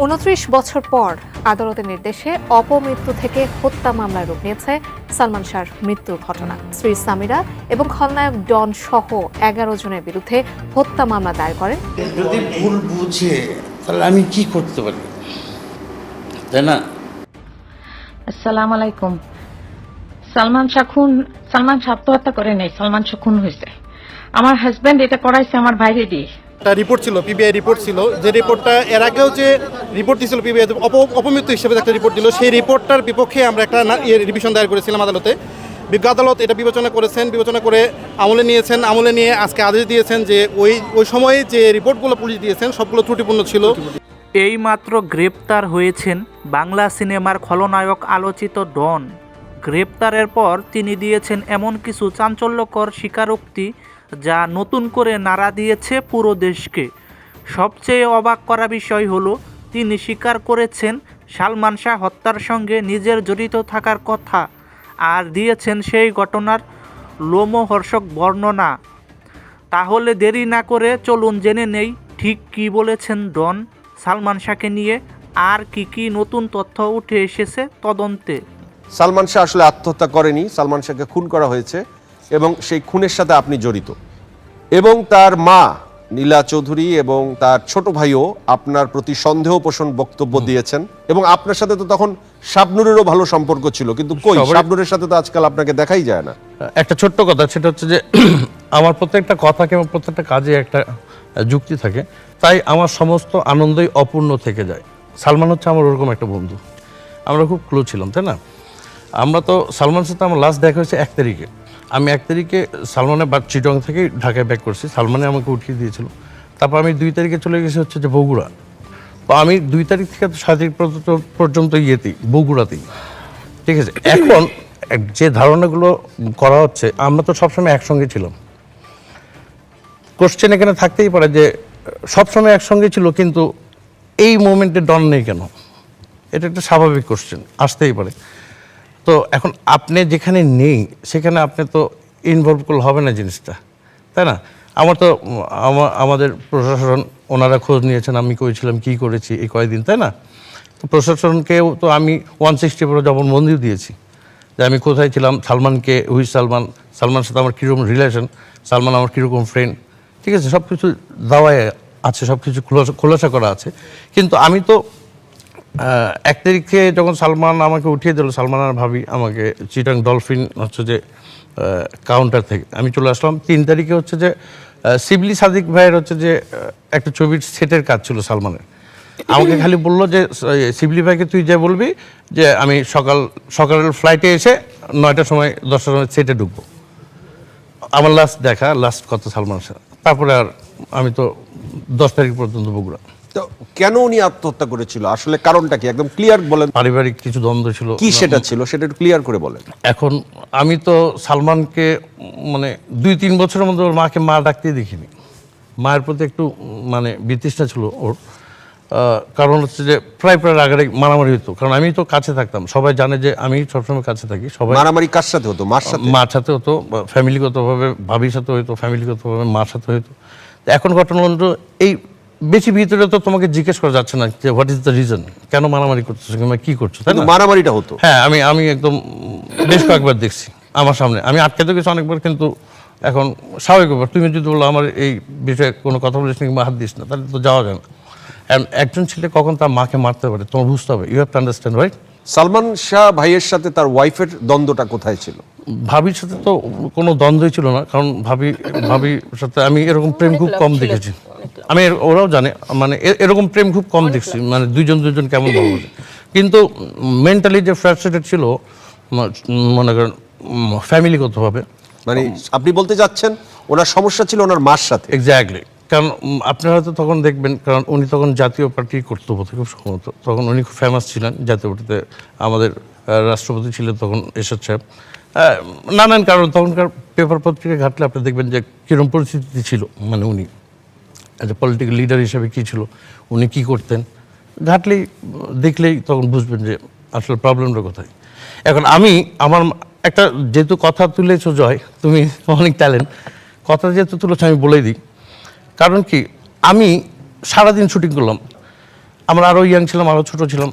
29 বছর পর আদালতের নির্দেশে অপমৃত্যু থেকে হত্যা মামলায় রূপ নিয়েছে সালমান শাহর মৃত্যুর ঘটনা। স্ত্রী সামিরা এবং খলনায়ক ডন সহ 11 জনের বিরুদ্ধে হত্যা মামলা দায়ের করেন। যদি ভুল বুঝে তাহলে আমি কি করতে পারি, তাই না? আসসালামু আলাইকুম। সালমান শাহ আত্মহত্যা করে নাই, সালমান শাহ খুন হয়েছে। আমার হাজবেন্ড এটা করাইছে আমার ভাইরে দিয়ে। একটা রিপোর্ট ছিল, পিবিআই রিপোর্ট ছিল, যে রিপোর্টটা এর আগেও যে রিপোর্ট দিয়েছিল পিবিআই অপমৃত্যু হিসেবে একটা রিপোর্ট দিল, সেই রিপোর্টটার বিপক্ষে আমরা একটা রিভিশন দায়ের করেছিলাম আদালতে। বিজ্ঞ আদালত এটা বিবেচনা করে আমলে নিয়ে আজকে আদেশ দিয়েছেন যে ওই সময়ে যে রিপোর্টগুলো পুলিশ দিয়েছেন সবগুলো ত্রুটিপূর্ণ ছিল। এইমাত্র গ্রেপ্তার হয়েছেন বাংলা সিনেমার খলনায়ক আলোচিত ডন। গ্রেপ্তারের পর তিনি দিয়েছেন এমন কিছু চাঞ্চল্যকর স্বীকারোক্তি যা নতুন করে নাড়া দিয়েছে পুরো দেশকে। সবচেয়ে অবাক করা বিষয় হলো তিনি স্বীকার করেছেন সালমান শাহ হত্যার সঙ্গে নিজের জড়িত থাকার কথা, আর দিয়েছেন সেই ঘটনার লোমহর্ষক বর্ণনা। তাহলে দেরি না করে চলুন জেনে নেই ঠিক কী বলেছেন ডন সালমান শাহকে নিয়ে, আর কি নতুন তথ্য উঠে এসেছে তদন্তে। সালমান শাহ আসলে আত্মহত্যা করেনি, সালমান শাহকে খুন করা হয়েছে এবং সেই খুনের সাথে আপনি জড়িত। এবং তার মা নীলা চৌধুরী এবং তার ছোট ভাইও আপনার প্রতি সন্দেহ পোষণ বক্তব্য দিয়েছেন, এবং আপনার সাথে তো তখন শাবনুরেরও ভালো সম্পর্ক ছিল, কিন্তু কই শাবনুরের সাথে তো আজকাল আপনাকে দেখাই যায় না। একটা ছোট্ট কথা, সেটা হচ্ছে যে আমার প্রত্যেকটা কথা কিংবা প্রত্যেকটা কাজে একটা যুক্তি থাকে, তাই আমার সমস্ত আনন্দই অপূর্ণ থেকে যায়। সালমান হচ্ছে আমার ওরকম একটা বন্ধু, আমরা খুব ক্লোজ ছিলাম, তাই না? আমরা তো সালমানের সাথে আমার লাস্ট দেখা হয়েছে 1 তারিখে। আমি 1 তারিখে সালমানের চিটং থেকে ঢাকায় ব্যাক করছি, সালমানে আমাকে উঠিয়ে দিয়েছিল। তারপর আমি 2 তারিখে চলে গেছি হচ্ছে যে বগুড়া। তো আমি 2 তারিখ থেকে 7 তারিখ পর্যন্ত বগুড়াতেই, ঠিক আছে। এখন যে ধারণাগুলো করা হচ্ছে, আমরা তো সবসময় একসঙ্গে ছিলাম। কোশ্চেন এখানে থাকতেই পারে যে সবসময় একসঙ্গে ছিল, কিন্তু এই মোমেন্টে ডন নেই কেন? এটা একটা স্বাভাবিক কোশ্চেন, আসতেই পারে। তো এখন আপনি যেখানে নেই সেখানে আপনি তো ইনভলভ করলে হবে না জিনিসটা, তাই না? আমাদের প্রশাসন ওনারা খোঁজ নিয়েছেন আমি করেছিলাম, কী করেছি এই কয়েকদিন, তাই না? তো প্রশাসনকেও তো আমি 160 পুরো জবানবন্দিও দিয়েছি যে আমি কোথায় ছিলাম, সালমানকে, সালমানের সাথে আমার কীরকম রিলেশন, সালমান আমার কীরকম ফ্রেন্ড, ঠিক আছে, সব কিছু দাওয়ায় আছে, সব কিছু খোলাসা করা আছে। কিন্তু আমি তো 1 তারিখে যখন সালমান আমাকে উঠিয়ে দিল, সালমান আর ভাবি আমাকে চিটাং ডলফিন হচ্ছে যে কাউন্টার থেকে আমি চলে আসলাম। 3 তারিখে হচ্ছে যে শিবলি সাদিক ভাইয়ের হচ্ছে যে একটা ছবির সেটের কাজ ছিল সালমানের। আমাকে খালি বললো যে শিবলি ভাইকে তুই যে বলবি যে আমি সকালের ফ্লাইটে এসে 9টার সময় 10টার সময় সেটে ঢুকবো। আমার লাস্ট কথা সালমানের সাথে। তারপরে আর আমি তো 10 তারিখ পর্যন্ত বগুড়া। তো কেন উনি আত্মহত্যা করেছিল, আসলে কারণটা কি একদম ক্লিয়ার বলেন? পারিবারিক কিছু দ্বন্দ্ব ছিল। কি সেটা ছিল, সেটা একটু ক্লিয়ার করে বলেন। এখন আমি তো সালমানকে মানে 2-3 বছরের মধ্যে ওর মাকে মা ডাকতেই দেখিনি। মায়ের প্রতি একটু মানে বিতৃষ্ণা ছিল ওর, কারণ হচ্ছে যে প্রায় রাগারাগি মারামারি হতো, কারণ আমি তো কাছে থাকতাম, সবাই জানে যে আমি সবসময় কাছে থাকি। সবাই মারামারি কার সাথে হতো? মার সাথে হতো, ফ্যামিলিগতভাবে ভাবির সাথে হতো, ফ্যামিলিগতভাবে মার সাথে হতো। এখন ঘটনা এই বেশি ভিতরে তো তোমাকে জিজ্ঞেস করা যাচ্ছে না যে হোয়াট ইজ দ্য রিজন, কেন মারামারি করতেছো কিংবা কি করছো, তাই না? মারামারিটা হতো, হ্যাঁ, আমি একদম বেশ কয়েকবার দেখছি আমার সামনে, আমি আটকে গেছি অনেকবার। কিন্তু এখন স্বাভাবিক ব্যাপার, তুমি যদি বলো আমার এই বিষয়ে কোনো কথা বলিস না কিংবা হাত দিস না, তাহলে তো যাওয়া যায় না। একজন ছেলে কখন তার মাকে মারতে পারে তোমার বুঝতে হবে, you have to understand, right? Salman Shah ভাইয়ের সাথে তার ওয়াইফের দ্বন্দ্বটা কোথায় ছিল? ভাবির সাথে তো কোনো দ্বন্দ্বই ছিল না, কারণ ভাবির সাথে আমি এরকম প্রেম খুব কম দেখেছি। আমি ওরাও জানে, মানে এরকম প্রেম খুব কম দেখছি, মানে দুজন কেমন ভালো। কিন্তু মেন্টালি যে ফ্রাস্ট্রেটেড ছিল মনে করেন ফ্যামিলিগতভাবে, মানে আপনি বলতে যাচ্ছেন ওনার সমস্যা ছিল ওনার মার সাথে? এক্স্যাক্টলি, কারণ আপনারা হয়তো তখন দেখবেন, কারণ উনি তখন জাতীয় পার্টি করতো বোধ খুব সম্ভবত, তখন উনি খুব ফেমাস ছিলেন জাতীয় পার্টিতে। আমাদের রাষ্ট্রপতি ছিলেন তখন এরশাদ সাহেব। নানান কারণ তখনকার পেপার পত্রিকা ঘাটলে আপনি দেখবেন যে কীরকম পরিস্থিতি ছিল, মানে উনি অ্যাজ এ পলিটিক্যাল লিডার হিসেবে কী ছিল, উনি কী করতেন, দেখলেই তখন বুঝবেন যে আসলে প্রবলেমটা কোথায়। এখন আমার একটা যেহেতু কথা তুলেছো জয়, তুমি অনেক ট্যালেন্ট, কথা যেহেতু তুলেছো আমি বলেই দিই। কারণ কি, আমি সারাদিন শুটিং করলাম, আমরা আরও ইয়াং ছিলাম, আরও ছোটো ছিলাম,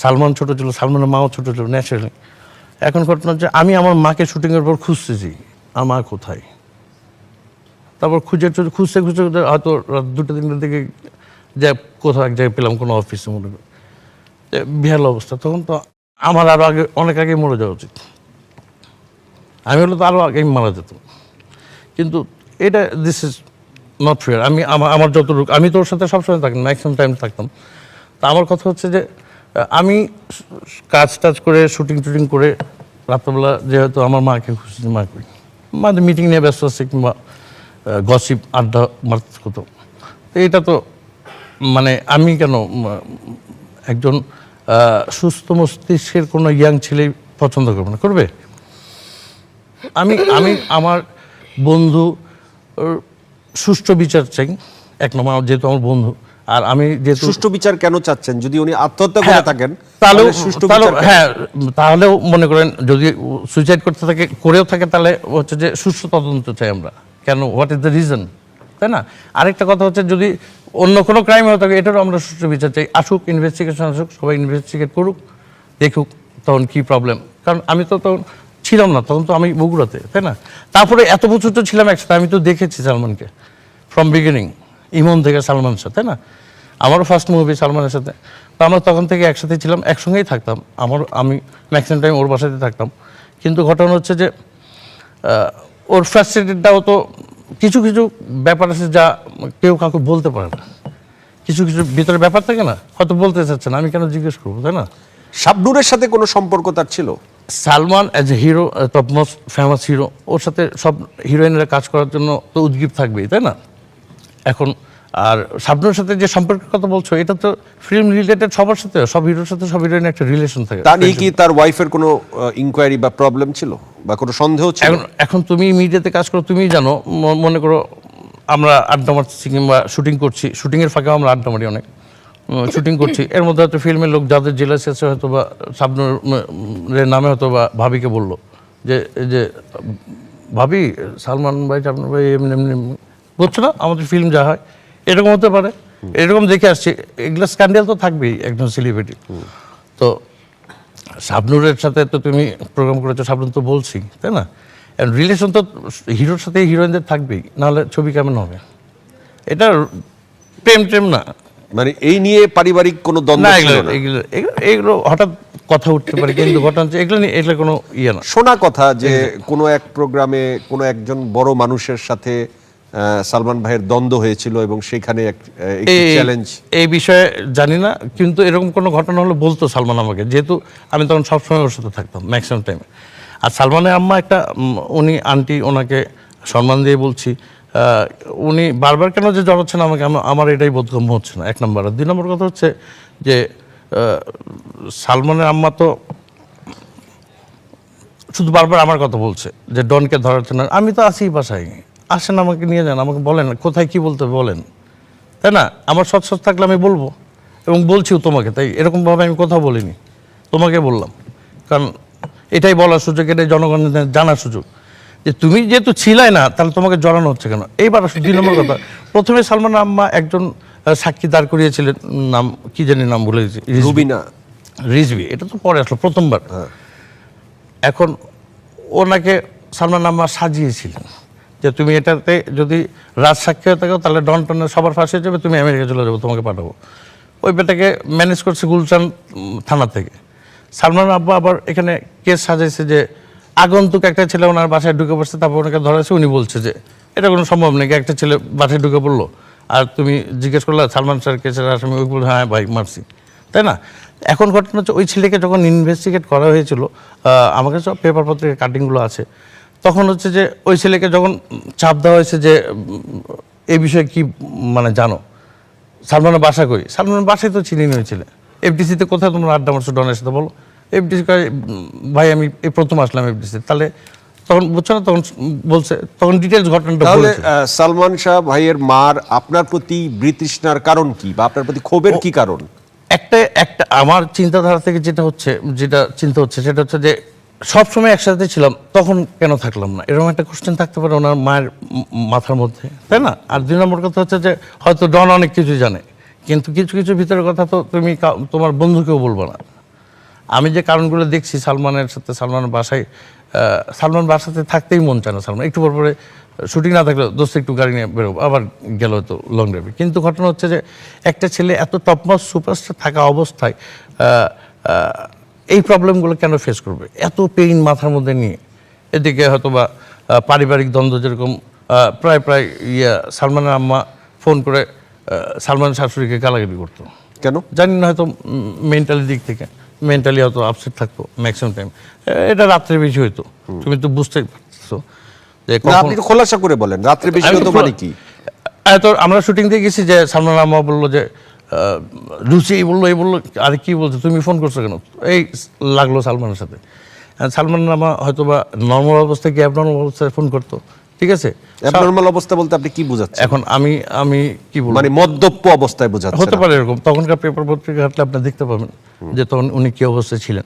সালমান ছোটো ছিল, সালমানের মাও ছোটো ছিল ন্যাচারালি। এখন ঘটনা হচ্ছে আমি আমার মাকে শুটিংয়ের পর খুঁজতেছি, আমার মা কোথায়। তারপর খুঁজতে খুঁজতে হয়তো রাত 2-3টার দিকে যে কোথাও এক জায়গায় পেলাম কোনো অফিসে, মনে করি বিহার অবস্থা। তখন তো আমার আরও আগে, অনেক আগে মরে যাওয়া উচিত। আমি হলে তো আরও আগেই মারা যেত, কিন্তু এটা দিস ইজ নট ফেয়ার। আমি আমার যতটুকু, আমি তোর সাথে সবসময় থাকতাম, ম্যাক্সিমাম টাইম থাকতাম। তা আমার কথা হচ্ছে যে আমি কাজ টাজ করে শুটিং টুটিং করে রাত্রবেলা যেহেতু আমার মাকে খুশি মা করি, মাঝে মিটিং নিয়ে ব্যস্ত আছে কিংবা গসিপ আড্ডা মারতে হতো। তো এটা তো মানে আমি কেন একজন সুস্থ মস্তিষ্কের কোনো ইয়াং ছেলে পছন্দ করবো না? করবে? আমি আমি আমার বন্ধু সুষ্ঠু বিচার চাই, এক নম্বর, যেহেতু আমার বন্ধু। আর আমি যেহেতু সুষ্ঠু বিচার কেন চাচ্ছেন? যদি উনি আত্মহত্যা করে থাকেন তাহলেও সুষ্ঠু বিচার কেন? হ্যাঁ, তাহলেও মনে করেন যদি সুইসাইড করতে থাকে, করেও থাকে, তাহলে হচ্ছে যে সুষ্ঠু তদন্ত চাই আমরা। কেন, হোয়াট ইজ দ্য রিজন, তাই না? আরেকটা কথা হচ্ছে যদি অন্য কোনো ক্রাইম হয়ে থাকে, এটারও আমরা সুষ্ঠু বিচার চাই। আসুক, ইনভেস্টিগেশন আসুক, সবাই ইনভেস্টিগেট করুক, দেখুক তখন কি প্রবলেম। কারণ আমি তো তখন ছিলাম না, তখন তো আমি বগুড়াতে, তাই না? তারপরে এত বছর তো ছিলাম একসাথে, আমি তো দেখেছি সালমানকে ফ্রম বিগিনিং, ইমন থেকে সালমানের সাথে, তাই না? আমারও ফার্স্ট মুভি সালমানের সাথে। তো আমরা তখন থেকে একসাথে ছিলাম, একসঙ্গেই থাকতাম। আমি ম্যাক্সিমাম টাইম ওর বাসাতে থাকতাম। কিন্তু ঘটনা হচ্ছে যে ওর ফ্রাস্ট্রেটেডটাও তো কিছু কিছু ব্যাপার আছে যা কেউ কাউকে বলতে পারে না। কিছু কিছু ভিতরে ব্যাপার থাকে না, হয়তো বলতে চাচ্ছে না, আমি কেন জিজ্ঞেস করবো, তাই না? শাবনূরের সাথে কোনো সম্পর্ক তার ছিল? Salman as a hero, top most famous hero, ওর সাথে সব হিরোইনরা কাজ করার জন্য তো উদ্গ্রীব থাকবেই, তাই না? এখন আর শাবনূরের সাথে যে সম্পর্কের কথা বলছো, এটা তো ফিল্ম রিলেটেড, সবার সাথে, সব হিরোর সাথে সব হিরোইনের একটা রিলেশন থাকে। তা নিয়ে কি তার ওয়াইফের কোনো ইনকোয়ারি বা প্রবলেম ছিল বা কোনো সন্দেহ ছিল? এখন তুমি মিডিয়াতে কাজ করো, তুমি জানো, মনে করো আমরা আড্ডা মারছি কিংবা শুটিং করছি, শুটিংয়ের ফাঁকেও আমরা আড্ডা মারি অনেক, শুটিং করছি, এর মধ্যে হয়তো ফিল্মের লোক যাদের জেলাসি আছে হয়তো বা শাবনূরের নামে হয়তো বা ভাবিকে বললো যে ভাবি সালমান ভাই, শাবনূর ভাই এমনি এমনি, বুঝছো না আমাদের ফিল্ম যা হয়, এরকম হতে পারে। এরকম দেখে আসছি, এগুলো স্ক্যান্ডাল তো থাকবেই একজন সেলিব্রিটি। তো শাবনূরের সাথে তো তুমি প্রোগ্রাম করেছো, শাবনূর তো বলছি, তাই না? রিলেশন তো হিরোর সাথে হিরোইনদের থাকবেই, নাহলে ছবি কেমন হবে? এটা প্রেম টেম না, মানে এই নিয়ে পারিবারিক কোনো দ্বন্দ্ব না, ছিল না? এগুলো হঠাৎ কথা উঠতে পারে, কিন্তু ঘটনা হচ্ছে এগুলো নিয়ে, এগুলো কোনো ইয়ে না। শোনা কথা যে কোনো এক প্রোগ্রামে কোনো একজন বড় মানুষের সাথে সালমান ভাইয়ের দ্বন্দ্ব হয়েছিল এবং সেখানে একটি চ্যালেঞ্জ। এই বিষয়ে জানি না, কিন্তু এরকম কোনো ঘটনা হলে বলতো সালমান আমাকে, যেহেতু আমি তখন সবসময় ওর সাথে থাকতাম ম্যাক্সিমাম টাইমে। আর সালমানের আম্মা একটা, উনি আন্টি, ওনাকে সম্মান দিয়ে বলছি, উনি বারবার কেন যে জড়াচ্ছেন আমাকে, আমার এটাই বোধগম্য হচ্ছে না, এক নম্বর। আর দুই নম্বর কথা হচ্ছে যে সালমানের আম্মা তো শুধু বারবার আমার কথা বলছে যে ডনকে ধরাচ্ছেন না। আমি তো আছি বাসায়, আসেন আমাকে নিয়ে যান, আমাকে বলেন কোথায় কি বলতে বলেন, তাই না? আমার সৎ থাকলে আমি বলবো, এবং বলছিও তোমাকে, তাই এরকমভাবে আমি কোথাও বলিনি, তোমাকে বললাম। কারণ এটাই বলার সুযোগ, এটাই জনগণের জানার সুযোগ যে তুমি যেহেতু ছিলাই না, তাহলে তোমাকে জড়ানো হচ্ছে কেন। এইবার 2 নম্বর কথা, প্রথমে সালমান আম্মা একজন সাক্ষী দাঁড় করিয়েছিলেন, নাম কি জানি, নাম ভুলে গেছি, রুবিনা রিজভি, এটা তো পরে আসলো প্রথমবার। এখন ওনাকে সালমান আম্মা সাজিয়েছিলেন যে তুমি এটাতে যদি রাজসাক্ষী হয়ে থাকো তাহলে ডন টনের সবার ফাঁসি হয়ে যাবে, তুমি আমেরিকা চলে যাবো, তোমাকে পাঠাবো। ওই বেটাকে ম্যানেজ করছে গুলশান থানা থেকে। সালমান আব্বা আবার এখানে কেস সাজাইছে যে আগন্তুক একটা ছেলে ওনার বাসায় ঢুকে পড়ছে, তারপর ওনাকে ধরেছে, উনি বলছে যে এটা কোনো সম্ভব নেই, একটা ছেলে বাসায় ঢুকে পড়লো আর তুমি জিজ্ঞেস করলে সালমান স্যার কেসের আসামি, ওই বলে হ্যাঁ ভাই মারছি, তাই না? এখন ঘটনা হচ্ছে ওই ছেলেকে যখন ইনভেস্টিগেট করা হয়েছিল, আমার কাছে সব পেপার পত্রিকার কাটিংগুলো আছে, তখন হচ্ছে যে ওই ছেলেকে যখন চাপ দেওয়া হয়েছে যে এই বিষয়ে কি মানে জানো, সালমানের বাসা করি, সালমানের বাসায় তো চিনি ওই ছেলে, এফডিসিতে কোথায় তোমরা আড্ডা মারছো ডনের সাথে, বলো। এফডিসি ভাই আমি এই প্রথম আসলাম এফডিসি, তাহলে তখন বুঝছো না, তখন বলছে, তখন ডিটেলস ঘটনাটা তাহলে বলছে। সালমান শাহ ভাইয়ের মার আপনার প্রতি বিতৃষ্ণার কারণ কি, বা আপনার প্রতি ক্ষোভের কি কারণ? একটা আমার চিন্তাধারা থেকে যেটা চিন্তা হচ্ছে সেটা হচ্ছে যে সবসময় একসাথে ছিলাম, তখন কেন থাকলাম না, এরকম একটা কোশ্চেন থাকতে পারে ওনার মায়ের মাথার মধ্যে, তাই না? আর 2 নম্বর কথা হচ্ছে যে হয়তো ডন অনেক কিছু জানে, কিন্তু কিছু কিছু ভিতরের কথা তো তুমি তোমার বন্ধুকেও বলবো না। আমি যে কারণগুলো দেখছি সালমানের সাথে, সালমানের বাসায় সালমান বাসাতে থাকতেই মন চায় না সালমান, একটু পর পরে শুটিং না থাকলে দোস্ত একটু গাড়ি নিয়ে বেরোবো, আবার গেল হয়তো লং ড্রাইভে। কিন্তু ঘটনা হচ্ছে যে একটা ছেলে এত টপমোস্ট সুপারস্টার থাকা অবস্থায় এই প্রবলেমগুলো কেন ফেস করবে, এত পেইন মাথার মধ্যে নিয়ে। এদিকে হয়তো বা পারিবারিক দ্বন্দ্ব, যেরকম প্রায় সালমানের আম্মা ফোন করে সালমান শাশুড়িকে গালাগালি করতো। কেন জানি না, হয়তো মেন্টালি দিক থেকে মেন্টালি হয়তো আপসেট থাকতো ম্যাক্সিমাম টাইম। এটা রাত্রে বেশি হইতো, তুমি তো বুঝতেই পারছো যে না, আপনি একটু খোলাসা করে বলেন, রাত্রে বেশি হতো মানে কি? তো আমরা শুটিং দিয়ে গেছি যে সালমান আম্মা বললো যে রুচি এই বললো আরে কি বলছো, তুমি ফোন করছো কেন, এই লাগলো সালমানের সাথে। সালমান আম্মা হয়তো বা নর্মাল অবস্থায় কি অ্যাবনর্মাল অবস্থায় ফোন করতো, ঠিক আছে। অ্যাবনর্মাল অবস্থা বলতে আপনি কি বোঝাচ্ছেন? এখন আমি কি বলবো, মানে মদ্যপ অবস্থায় বোঝাচ্ছেন? হতে পারে এরকম, তখনকার পেপার পত্রিকা ঘাটলে আপনি দেখতে পাবেন যে তখন উনি কি অবস্থায় ছিলেন।